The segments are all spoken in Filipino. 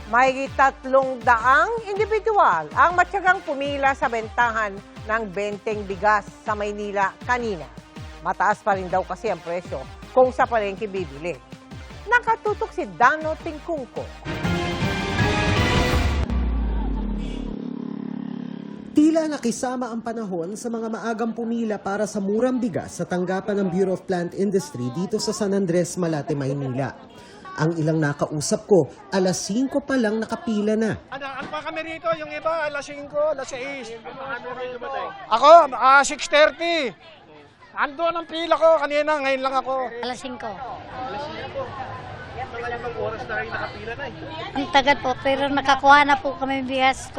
Mahigit 300 individual ang matyagang pumila sa bentahan ng benteng bigas sa Maynila kanina. Mataas pa rin daw kasi ang presyo kung sa palengke bibili. Nakatutok si Dano Tingkungko. Tila nakisama ang panahon sa mga maagang pumila para sa murang bigas sa tanggapan ng Bureau of Plant Industry dito sa San Andres, Malate, Maynila. Ang ilang nakausap ko, alas 5 pa lang nakapila na. Ano pa kami rito? Yung iba, alas 5, alas 6. Ako, 6:30. Ando ang pila ko kanina, ngayon lang ako. Alas 5. Alas 5? Mga limang oras na rin nakapila na eh. Ang tagal po, pero nakakuha na po kami bigas.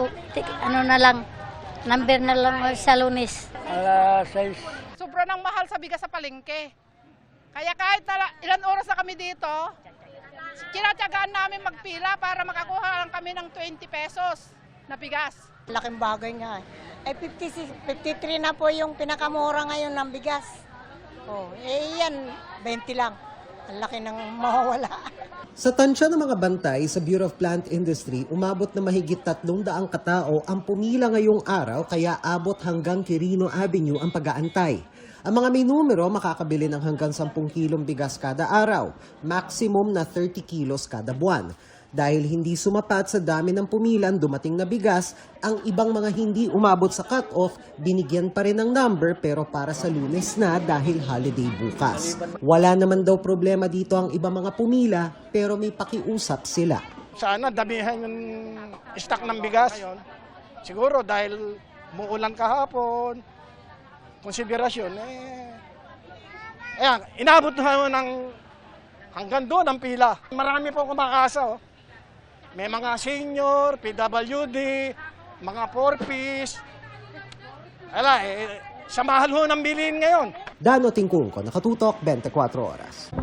Ano na lang, number na lang sa Lunes. Alas 6. Sobra ng mahal sa bigas sa palengke. Kaya kahit ilan oras na kami dito, tinatyagaan namin magpila para makakuha lang kami ng 20 pesos na bigas. Laking bagay nga. 53 na po yung pinakamura ngayon ng bigas. Yan, 20 lang. Ang laki ng mawawala. Sa tansya ng mga bantay sa Bureau of Plant Industry, umabot na mahigit 300 katao ang pumila ngayong araw kaya abot hanggang Quirino Avenue ang pag-aantay. Ang mga may numero makakabili ng hanggang 10 kilong bigas kada araw, maximum na 30 kilos kada buwan. Dahil hindi sumapat sa dami ng pumilan dumating na bigas, ang ibang mga hindi umabot sa cut-off, binigyan pa rin ng number pero para sa Lunes na dahil holiday bukas. Wala naman daw problema dito ang ibang mga pumila pero may pakiusap sila. Sana damihan yung stock ng bigas. Siguro dahil muulan kahapon, konsiderasyon, ayan, inabot na ng hanggang doon ang pila. Marami po kumakasa. May mga senior, PWD, mga 4-piece. Sa mahal ho ng bilhin ngayon. Dano Tingkungko, Nakatutok, 24 Oras.